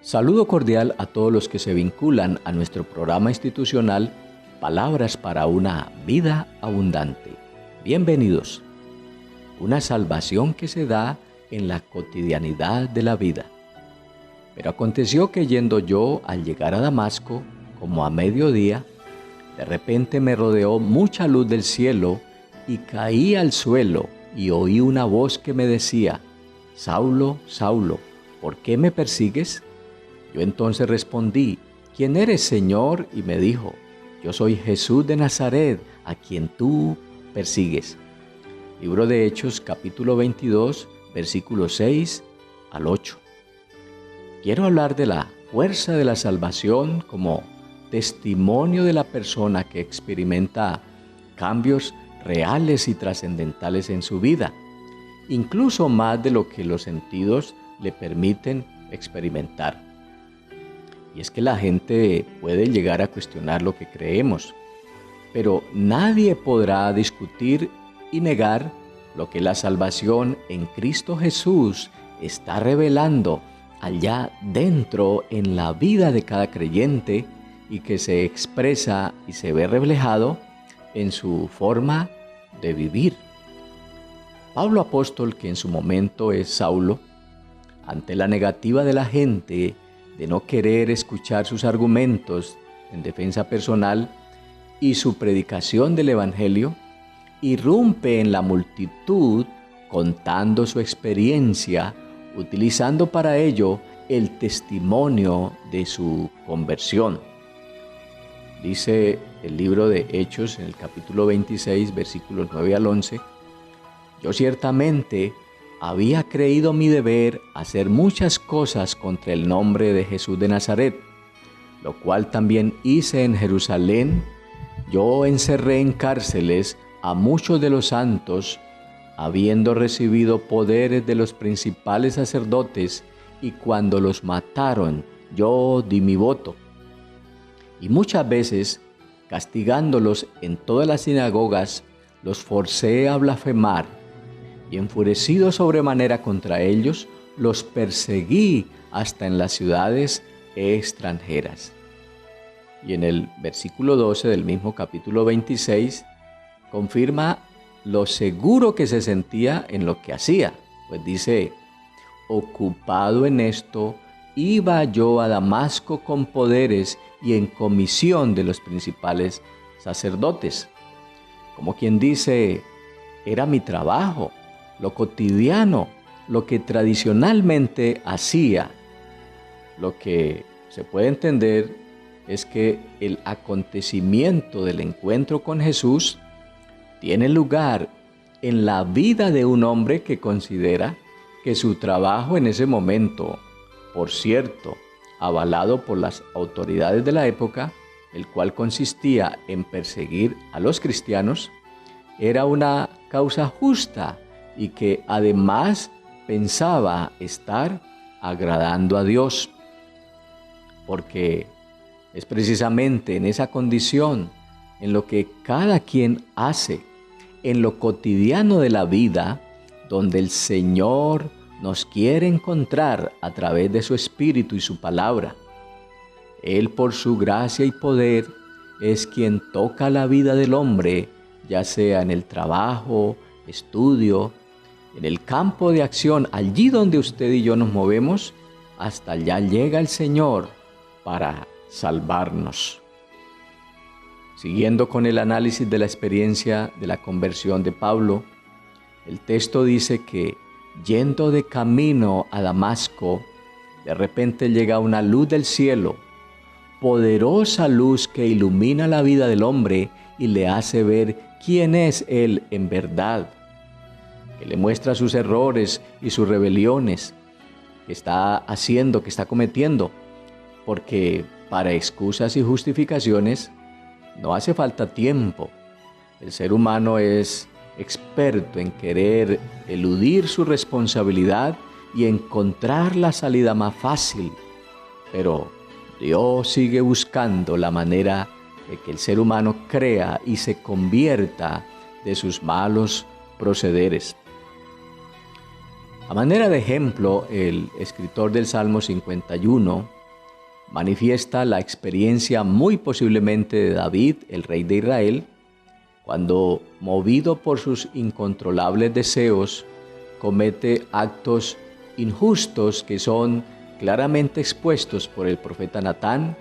Saludo cordial a todos los que se vinculan a nuestro programa institucional Palabras para una vida abundante. Bienvenidos. Una salvación que se da en la cotidianidad de la vida. Pero aconteció que yendo yo al llegar a Damasco, como a mediodía, de repente me rodeó mucha luz del cielo y caí al suelo y oí una voz que me decía: Saulo, Saulo, ¿por qué me persigues? Yo entonces respondí: ¿Quién eres, Señor? Y me dijo: Yo soy Jesús de Nazaret, a quien tú persigues. Libro de Hechos, capítulo 22, versículos 6 al 8. Quiero hablar de la fuerza de la salvación como testimonio de la persona que experimenta cambios reales y trascendentales en su vida, incluso más de lo que los sentidos le permiten experimentar. Y es que la gente puede llegar a cuestionar lo que creemos, pero nadie podrá discutir y negar lo que la salvación en Cristo Jesús está revelando allá dentro en la vida de cada creyente y que se expresa y se ve reflejado en su forma de vivir. Pablo apóstol, que en su momento es Saulo, ante la negativa de la gente de no querer escuchar sus argumentos en defensa personal y su predicación del Evangelio, irrumpe en la multitud contando su experiencia, utilizando para ello el testimonio de su conversión. Dice el libro de Hechos en el capítulo 26, versículos 9 al 11, Yo ciertamente había creído mi deber hacer muchas cosas contra el nombre de Jesús de Nazaret, lo cual también hice en Jerusalén. Yo encerré en cárceles a muchos de los santos, habiendo recibido poderes de los principales sacerdotes, y cuando los mataron, yo di mi voto. Y muchas veces, castigándolos en todas las sinagogas, los forcé a blasfemar, y enfurecido sobremanera contra ellos, los perseguí hasta en las ciudades extranjeras. Y en el versículo 12 del mismo capítulo 26, confirma lo seguro que se sentía en lo que hacía, pues dice: ocupado en esto, iba yo a Damasco con poderes y en comisión de los principales sacerdotes. Como quien dice, era mi trabajo, lo cotidiano, lo que tradicionalmente hacía. Lo que se puede entender es que el acontecimiento del encuentro con Jesús tiene lugar en la vida de un hombre que considera que su trabajo en ese momento, por cierto, avalado por las autoridades de la época, el cual consistía en perseguir a los cristianos, era una causa justa y que además pensaba estar agradando a Dios, porque es precisamente en esa condición, en lo que cada quien hace, en lo cotidiano de la vida, donde el Señor nos quiere encontrar a través de su Espíritu y su palabra. Él, por su gracia y poder, es quien toca la vida del hombre, ya sea en el trabajo, estudio, en el campo de acción, allí donde usted y yo nos movemos, hasta allá llega el Señor para salvarnos. Siguiendo con el análisis de la experiencia de la conversión de Pablo, el texto dice que yendo de camino a Damasco, de repente llega una luz del cielo, poderosa luz que ilumina la vida del hombre y le hace ver quién es él en verdad, que le muestra sus errores y sus rebeliones que está haciendo, que está cometiendo, porque para excusas y justificaciones no hace falta tiempo. El ser humano es experto en querer eludir su responsabilidad y encontrar la salida más fácil, pero Dios sigue buscando la manera de que el ser humano crea y se convierta de sus malos procederes. A manera de ejemplo, el escritor del Salmo 51 manifiesta la experiencia muy posiblemente de David, el rey de Israel, cuando, movido por sus incontrolables deseos, comete actos injustos que son claramente expuestos por el profeta Natán,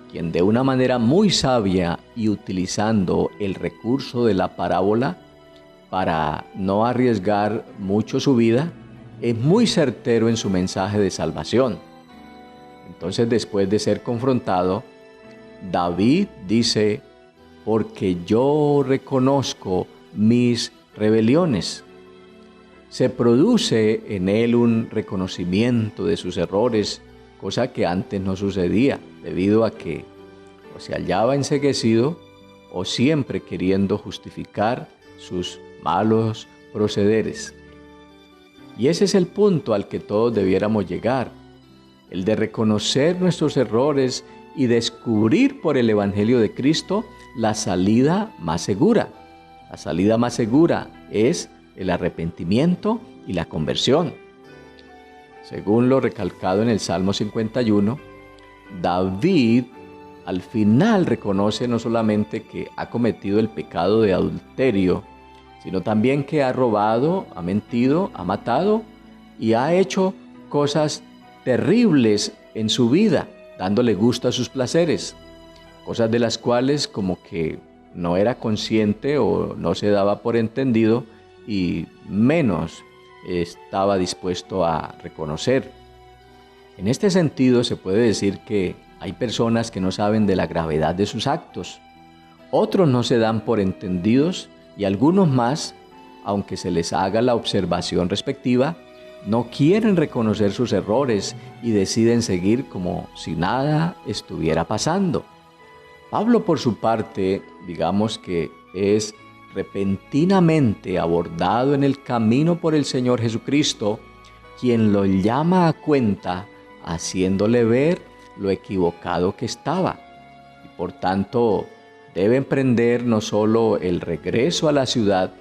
quien de una manera muy sabia y utilizando el recurso de la parábola para no arriesgar mucho su vida, es muy certero en su mensaje de salvación. Entonces, después de ser confrontado, David dice: porque yo reconozco mis rebeliones. Se produce en él un reconocimiento de sus errores, cosa que antes no sucedía, debido a que o se hallaba enceguecido o siempre queriendo justificar sus malos procederes. Y ese es el punto al que todos debiéramos llegar, el de reconocer nuestros errores y descubrir por el Evangelio de Cristo la salida más segura. La salida más segura es el arrepentimiento y la conversión. Según lo recalcado en el Salmo 51, David al final reconoce no solamente que ha cometido el pecado de adulterio, sino también que ha robado, ha mentido, ha matado y ha hecho cosas terribles en su vida, dándole gusto a sus placeres, cosas de las cuales como que no era consciente o no se daba por entendido y menos estaba dispuesto a reconocer. En este sentido se puede decir que hay personas que no saben de la gravedad de sus actos, otros no se dan por entendidos y algunos más, aunque se les haga la observación respectiva, no quieren reconocer sus errores y deciden seguir como si nada estuviera pasando. Pablo, por su parte, digamos que es repentinamente abordado en el camino por el Señor Jesucristo, quien lo llama a cuenta, haciéndole ver lo equivocado que estaba. Y por tanto, debe emprender no solo el regreso a la ciudad,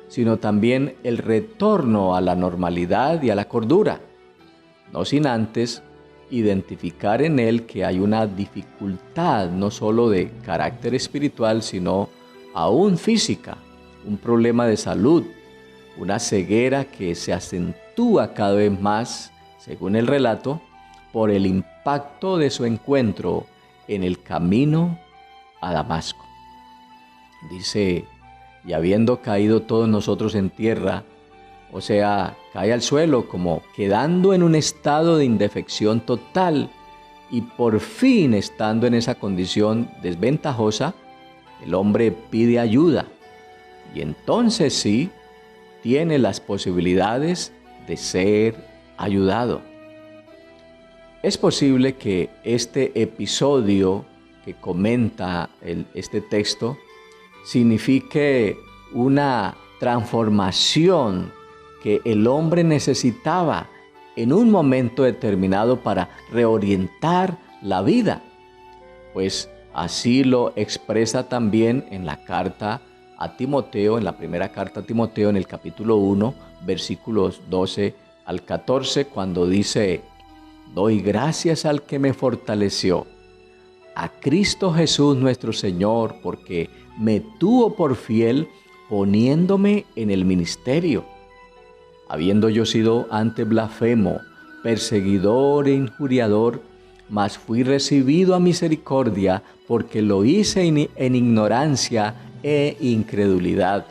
sino también el retorno a la normalidad y a la cordura, no sin antes identificar en él que hay una dificultad no solo de carácter espiritual, sino aún física, un problema de salud, una ceguera que se acentúa cada vez más, según el relato, por el impacto de su encuentro en el camino a Damasco. Dice: y habiendo caído todos nosotros en tierra, o sea, cae al suelo como quedando en un estado de indefección total, y por fin estando en esa condición desventajosa, el hombre pide ayuda, y entonces sí, tiene las posibilidades de ser ayudado. Es posible que este episodio que comenta este texto signifique una transformación que el hombre necesitaba en un momento determinado para reorientar la vida, pues así lo expresa también en la carta a Timoteo, en la primera carta a Timoteo, en el capítulo 1, versículos 12 al 14, cuando dice: doy gracias al que me fortaleció, a Cristo Jesús nuestro Señor, porque me tuvo por fiel poniéndome en el ministerio. Habiendo yo sido antes blasfemo, perseguidor e injuriador, mas fui recibido a misericordia, porque lo hice en ignorancia e incredulidad.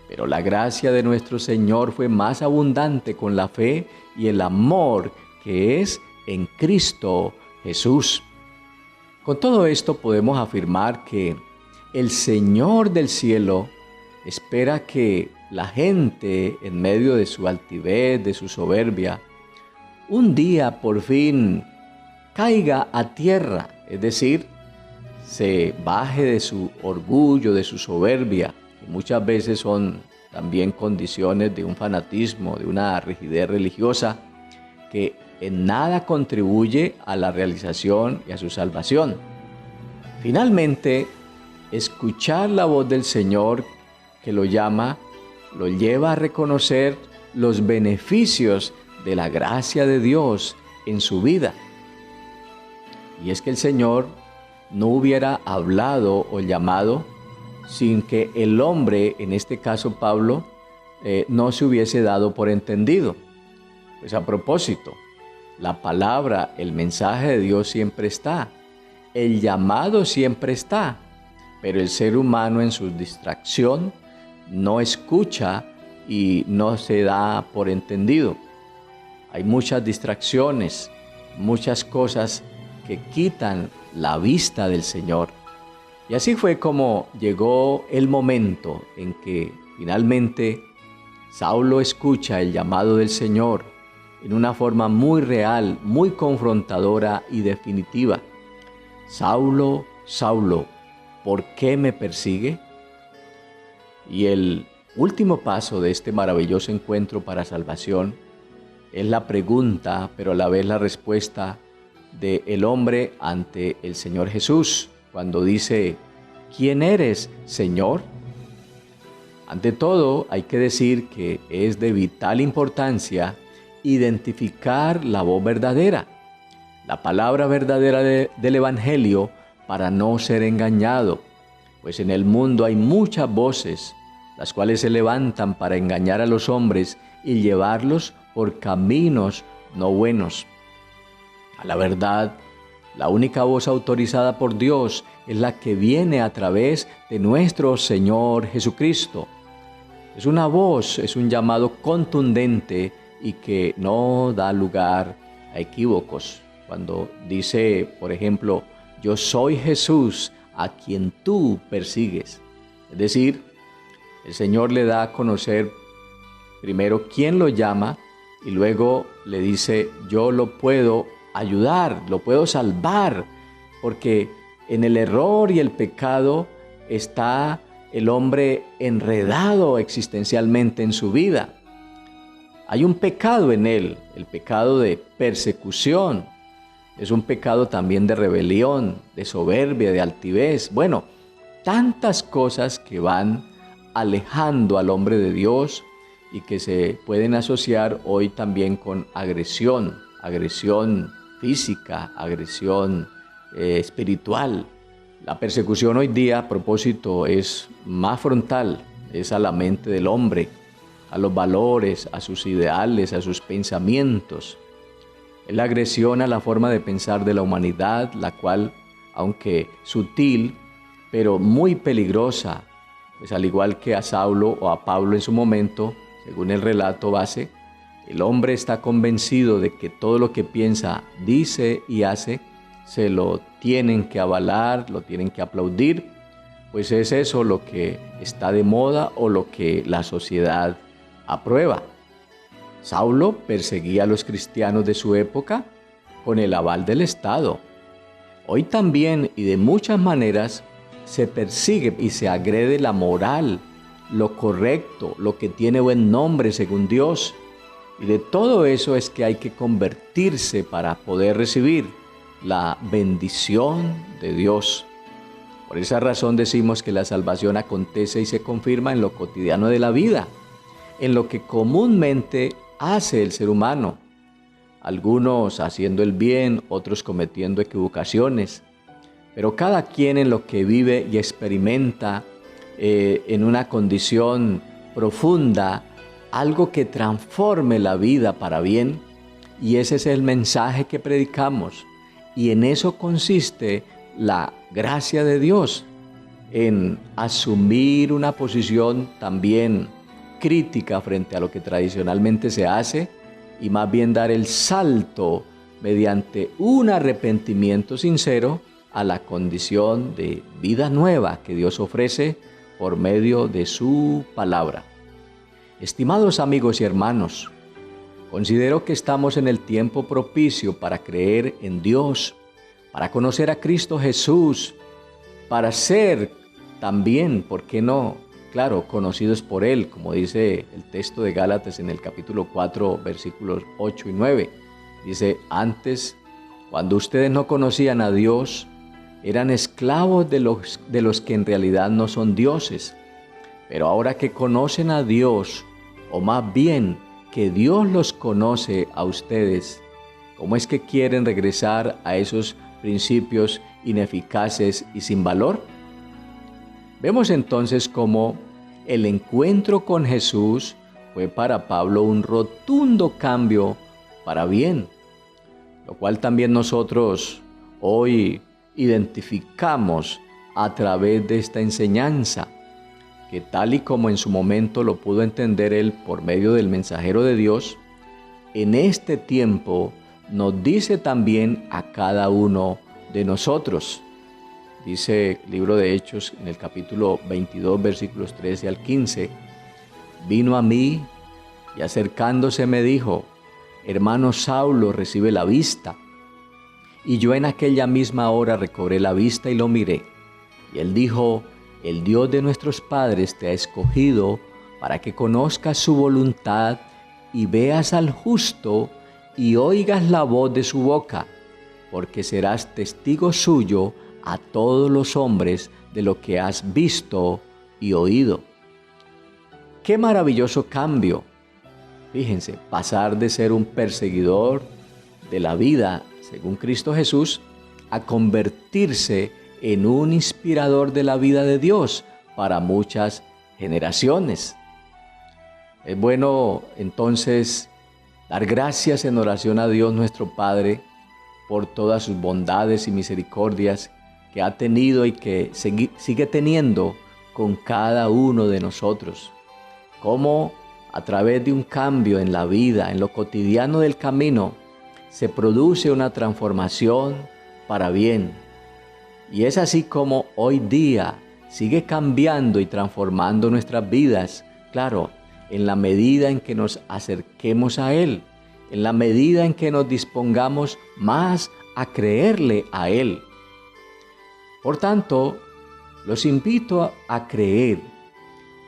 Pero la gracia de nuestro Señor fue más abundante con la fe y el amor que es en Cristo Jesús. Con todo esto podemos afirmar que el Señor del cielo espera que la gente, en medio de su altivez, de su soberbia, un día por fin caiga a tierra, es decir, se baje de su orgullo, de su soberbia, que muchas veces son también condiciones de un fanatismo, de una rigidez religiosa, que en nada contribuye a la realización y a su salvación. Finalmente, escuchar la voz del Señor que lo llama, lo lleva a reconocer los beneficios de la gracia de Dios en su vida. Y es que el Señor no hubiera hablado o llamado sin que el hombre, en este caso Pablo, no se hubiese dado por entendido. Pues a propósito, la palabra, el mensaje de Dios siempre está, el llamado siempre está, pero el ser humano en su distracción no escucha y no se da por entendido. Hay muchas distracciones, muchas cosas que quitan la vista del Señor. Y así fue como llegó el momento en que finalmente Saulo escucha el llamado del Señor en una forma muy real, muy confrontadora y definitiva. Saulo, Saulo, ¿por qué me persigue? Y el último paso de este maravilloso encuentro para salvación es la pregunta, pero a la vez la respuesta del hombre ante el Señor Jesús, cuando dice: ¿quién eres, Señor? Ante todo, hay que decir que es de vital importancia identificar la voz verdadera, la palabra verdadera del Evangelio, para no ser engañado, pues en el mundo hay muchas voces, las cuales se levantan para engañar a los hombres y llevarlos por caminos no buenos. A la verdad, la única voz autorizada por Dios es la que viene a través de nuestro Señor Jesucristo. Es una voz, es un llamado contundente y que no da lugar a equívocos. Cuando dice, por ejemplo, yo soy Jesús a quien tú persigues. Es decir, el Señor le da a conocer primero quién lo llama y luego le dice, yo lo puedo ayudar, lo puedo salvar, porque en el error y el pecado está el hombre enredado existencialmente en su vida. Hay un pecado en él, el pecado de persecución, es un pecado también de rebelión, de soberbia, de altivez. Bueno, tantas cosas que van alejando al hombre de Dios y que se pueden asociar hoy también con agresión física, agresión espiritual. La persecución hoy día, a propósito, es más frontal, es a la mente del hombre, a los valores, a sus ideales, a sus pensamientos. Es la agresión a la forma de pensar de la humanidad, la cual, aunque sutil, pero muy peligrosa, pues al igual que a Saulo o a Pablo en su momento, según el relato base, el hombre está convencido de que todo lo que piensa, dice y hace, se lo tienen que avalar, lo tienen que aplaudir, pues es eso lo que está de moda o lo que la sociedad aprueba. Saulo perseguía a los cristianos de su época con el aval del Estado. Hoy también y de muchas maneras se persigue y se agrede la moral, lo correcto, lo que tiene buen nombre según Dios. Y de todo eso es que hay que convertirse para poder recibir la bendición de Dios. Por esa razón decimos que la salvación acontece y se confirma en lo cotidiano de la vida, en lo que comúnmente hace el ser humano, algunos haciendo el bien, otros cometiendo equivocaciones, pero cada quien en lo que vive y experimenta en una condición profunda, algo que transforme la vida para bien, y ese es el mensaje que predicamos, y en eso consiste la gracia de Dios, en asumir una posición también crítica frente a lo que tradicionalmente se hace y más bien dar el salto mediante un arrepentimiento sincero a la condición de vida nueva que Dios ofrece por medio de su palabra. Estimados amigos y hermanos, considero que estamos en el tiempo propicio para creer en Dios, para conocer a Cristo Jesús, para ser también, ¿por qué no?, claro, conocidos por Él, como dice el texto de Gálatas en el capítulo 4, versículos 8 y 9. Dice, antes, cuando ustedes no conocían a Dios, eran esclavos de los que en realidad no son dioses. Pero ahora que conocen a Dios, o más bien que Dios los conoce a ustedes, ¿cómo es que quieren regresar a esos principios ineficaces y sin valor? Vemos entonces cómo el encuentro con Jesús fue para Pablo un rotundo cambio para bien, lo cual también nosotros hoy identificamos a través de esta enseñanza, que tal y como en su momento lo pudo entender él por medio del mensajero de Dios, en este tiempo nos dice también a cada uno de nosotros. Dice el libro de Hechos en el capítulo 22, versículos 13 al 15, vino a mí y acercándose me dijo, hermano Saulo, recibe la vista. Y yo en aquella misma hora recobré la vista y lo miré. Y él dijo, el Dios de nuestros padres te ha escogido para que conozcas su voluntad y veas al justo y oigas la voz de su boca, porque serás testigo suyo a todos los hombres de lo que has visto y oído. ¡Qué maravilloso cambio! Fíjense, pasar de ser un perseguidor de la vida, según Cristo Jesús, a convertirse en un inspirador de la vida de Dios para muchas generaciones. Es bueno entonces dar gracias en oración a Dios nuestro Padre por todas sus bondades y misericordias que ha tenido y que sigue teniendo con cada uno de nosotros. Cómo a través de un cambio en la vida, en lo cotidiano del camino, se produce una transformación para bien. Y es así como hoy día sigue cambiando y transformando nuestras vidas, claro, en la medida en que nos acerquemos a Él, en la medida en que nos dispongamos más a creerle a Él. Por tanto, los invito a creer,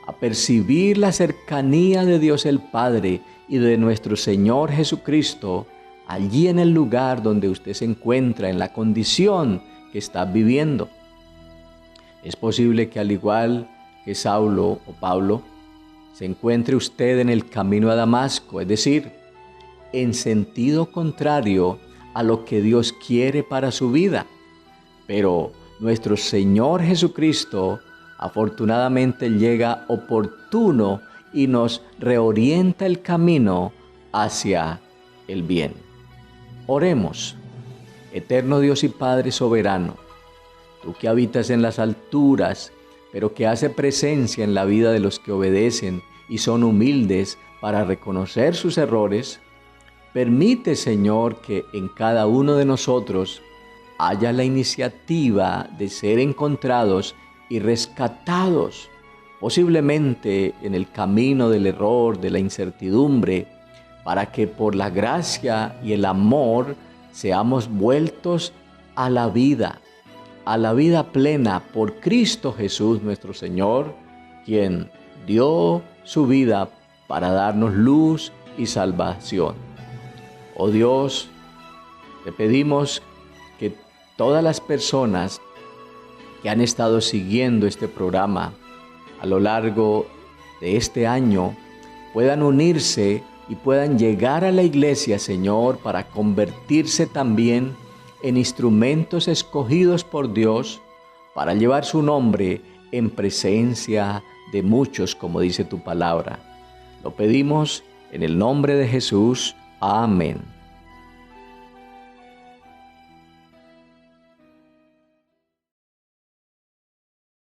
a percibir la cercanía de Dios el Padre y de nuestro Señor Jesucristo allí en el lugar donde usted se encuentra, en la condición que está viviendo. Es posible que al igual que Saulo o Pablo, se encuentre usted en el camino a Damasco, es decir, en sentido contrario a lo que Dios quiere para su vida. Pero nuestro Señor Jesucristo afortunadamente llega oportuno y nos reorienta el camino hacia el bien. Oremos. Eterno Dios y Padre soberano, tú que habitas en las alturas, pero que hace presencia en la vida de los que obedecen y son humildes para reconocer sus errores, permite, Señor, que en cada uno de nosotros haya la iniciativa de ser encontrados y rescatados, posiblemente en el camino del error, de la incertidumbre, para que por la gracia y el amor seamos vueltos a la vida plena por Cristo Jesús nuestro Señor, quien dio su vida para darnos luz y salvación. Oh Dios, te pedimos que todas las personas que han estado siguiendo este programa a lo largo de este año puedan unirse y puedan llegar a la iglesia, Señor, para convertirse también en instrumentos escogidos por Dios para llevar su nombre en presencia de muchos, como dice tu palabra. Lo pedimos en el nombre de Jesús. Amén.